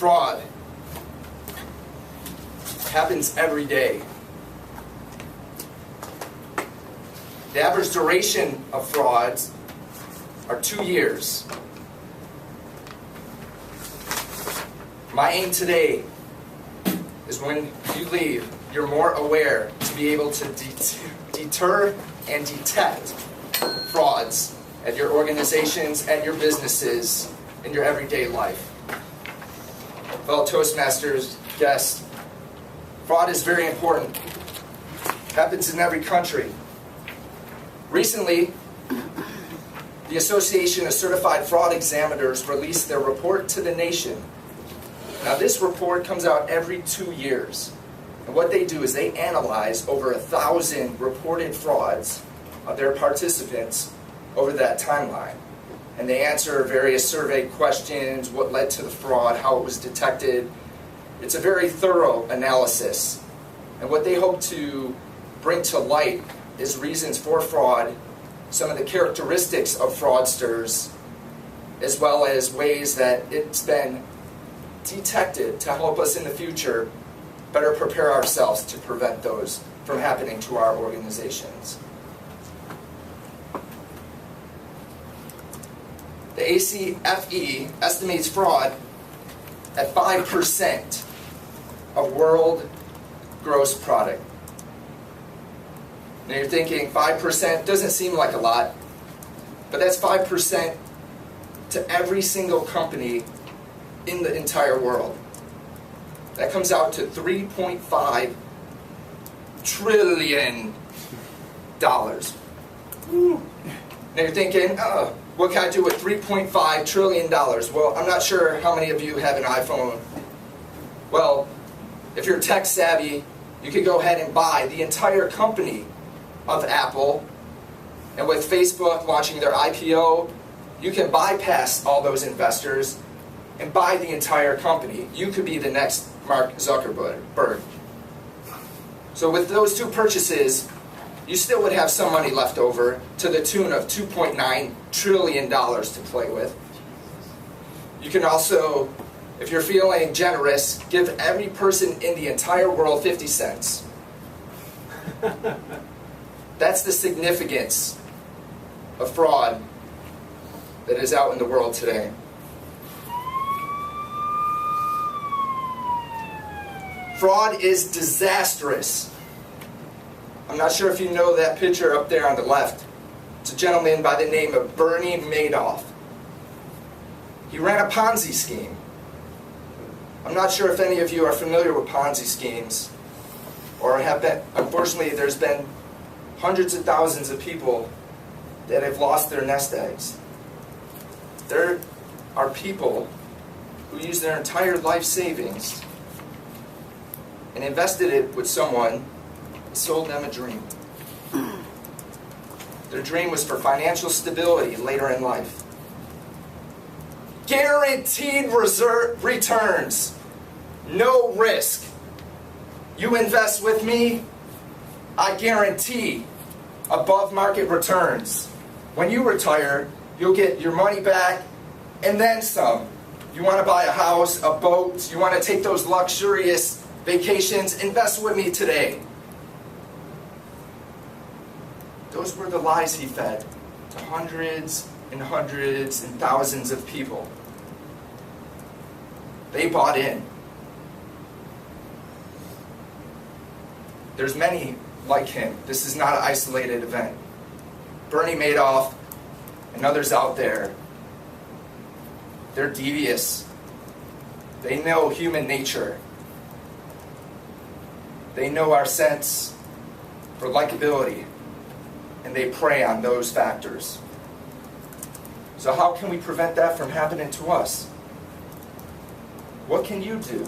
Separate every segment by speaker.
Speaker 1: Fraud happens every day. The average duration of frauds are 2 years. My aim today is when you leave, you're more aware to be able to deter and detect frauds at your organizations, at your businesses, in your everyday life. Fellow Toastmasters, guests, fraud is very important. It happens in every country. Recently, the Association of Certified Fraud Examiners released their report to the nation. Now, this report comes out every 2 years. And what they do is they analyze over 1,000 reported frauds of their participants over that timeline. And they answer various survey questions, what led to the fraud, how it was detected. It's a very thorough analysis. And what they hope to bring to light is reasons for fraud, some of the characteristics of fraudsters, as well as ways that it's been detected to help us in the future better prepare ourselves to prevent those from happening to our organizations. The ACFE estimates fraud at 5% of world gross product. Now you're thinking 5% doesn't seem like a lot, but that's 5% to every single company in the entire world. That comes out to $3.5 trillion. Now you're thinking, oh, what can I do with $3.5 trillion? Well, I'm not sure how many of you have an iPhone. Well, if you're tech savvy, you could go ahead and buy the entire company of Apple. And with Facebook launching their IPO, you can bypass all those investors and buy the entire company. You could be the next Mark Zuckerberg. So with those two purchases, you still would have some money left over to the tune of $2.9 trillion to play with. You can also, if you're feeling generous, give every person in the entire world 50 cents. That's the significance of fraud that is out in the world today. Fraud is disastrous. I'm not sure if you know that picture up there on the left. It's a gentleman by the name of Bernie Madoff. He ran a Ponzi scheme. I'm not sure if any of you are familiar with Ponzi schemes or have been. Unfortunately, there's been hundreds of thousands of people that have lost their nest eggs. There are people who use their entire life savings and invested it with someone who sold them a dream. Their dream was for financial stability later in life. Guaranteed returns. No risk. You invest with me, I guarantee above market returns. When you retire, you'll get your money back and then some. You want to buy a house, a boat, you want to take those luxurious vacations, invest with me today. Those were the lies he fed to hundreds and hundreds and thousands of people. They bought in. There's many like him. This is not an isolated event. Bernie Madoff and others out there, they're devious. They know human nature. They know our sense for likability, and they prey on those factors. So how can we prevent that from happening to us? What can you do?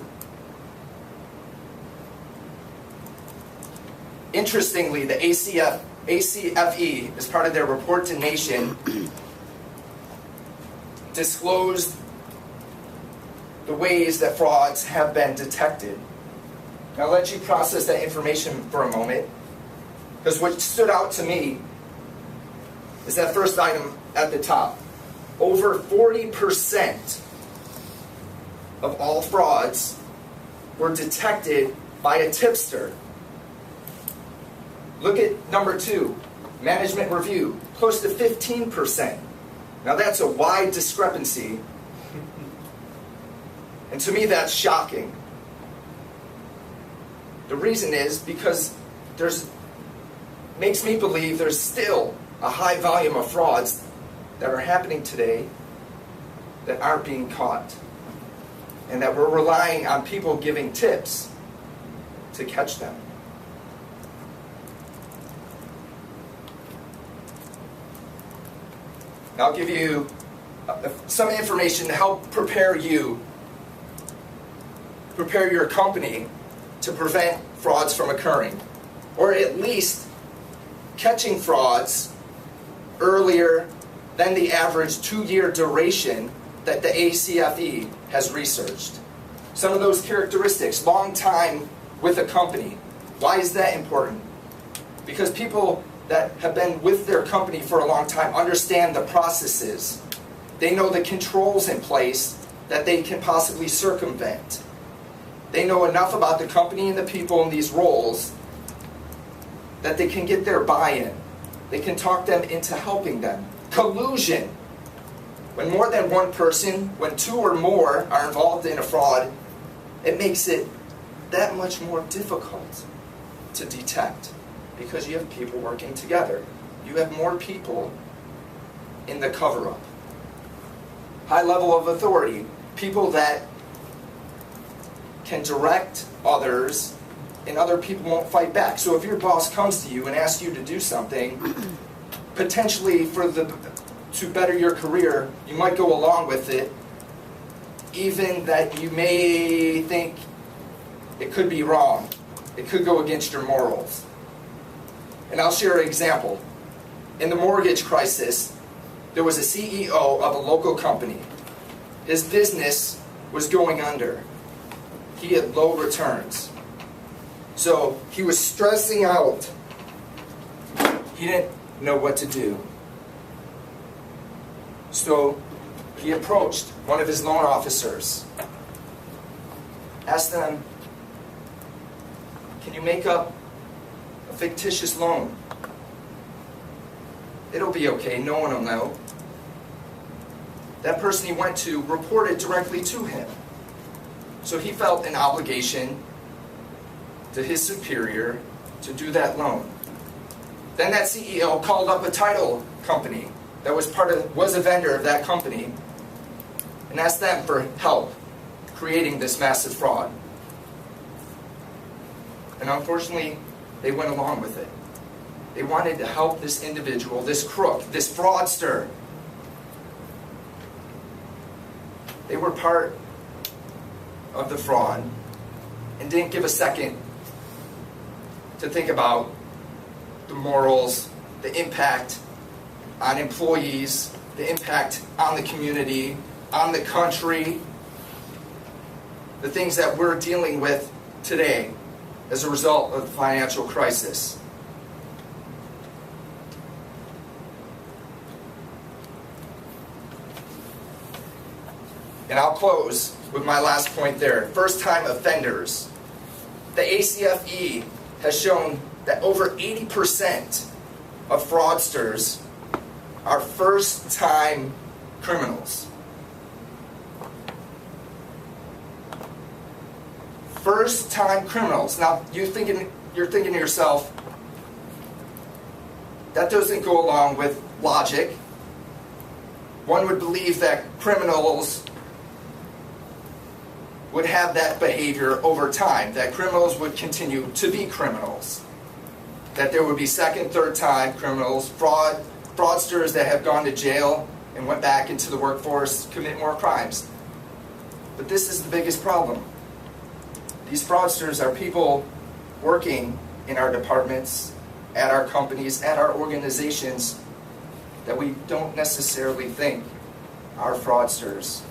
Speaker 1: Interestingly, the ACFE, as part of their report to Nation, disclosed the ways that frauds have been detected. Now, I'll let you process that information for a moment, because what stood out to me is that first item at the top. Over 40% of all frauds were detected by a tipster. Look at number 2, management review, close to 15%. Now that's a wide discrepancy, and to me that's shocking. The reason is because makes me believe there's still a high volume of frauds that are happening today that aren't being caught, and that we're relying on people giving tips to catch them. Now I'll give you some information to help prepare your company to prevent frauds from occurring, or at least catching frauds earlier than the average 2-year duration that the ACFE has researched. Some of those characteristics: long time with a company. Why is that important? Because people that have been with their company for a long time understand the processes. They know the controls in place that they can possibly circumvent. They know enough about the company and the people in these roles that they can get their buy-in. They can talk them into helping them. Collusion. When more than one person, when 2 or more are involved in a fraud, it makes it that much more difficult to detect, because you have people working together. You have more people in the cover-up. High level of authority. People that can direct others, and other people won't fight back. So if your boss comes to you and asks you to do something, potentially to better your career, you might go along with it, even that you may think it could be wrong. It could go against your morals. And I'll share an example. In the mortgage crisis, there was a CEO of a local company. His business was going under. He had low returns. So he was stressing out. He didn't know what to do. So he approached one of his loan officers, asked them, "Can you make up a fictitious loan? It'll be okay, no one will know." That person he went to reported directly to him. So he felt an obligation to his superior to do that loan. Then that CEO called up a title company that was a vendor of that company and asked them for help creating this massive fraud. And unfortunately, they went along with it. They wanted to help this individual, this crook, this fraudster. They were part of the fraud and didn't give a second to think about the morals, the impact on employees, the impact on the community, on the country, the things that we're dealing with today as a result of the financial crisis. And I'll close with my last point there. First-time offenders. The ACFE has shown that over 80% of fraudsters are first-time criminals. First-time criminals. Now, you're thinking to yourself, that doesn't go along with logic. One would believe that criminals would have that behavior over time, that criminals would continue to be criminals, that there would be second, third-time criminals, fraudsters that have gone to jail and went back into the workforce, commit more crimes. But this is the biggest problem. These fraudsters are people working in our departments, at our companies, at our organizations that we don't necessarily think are fraudsters.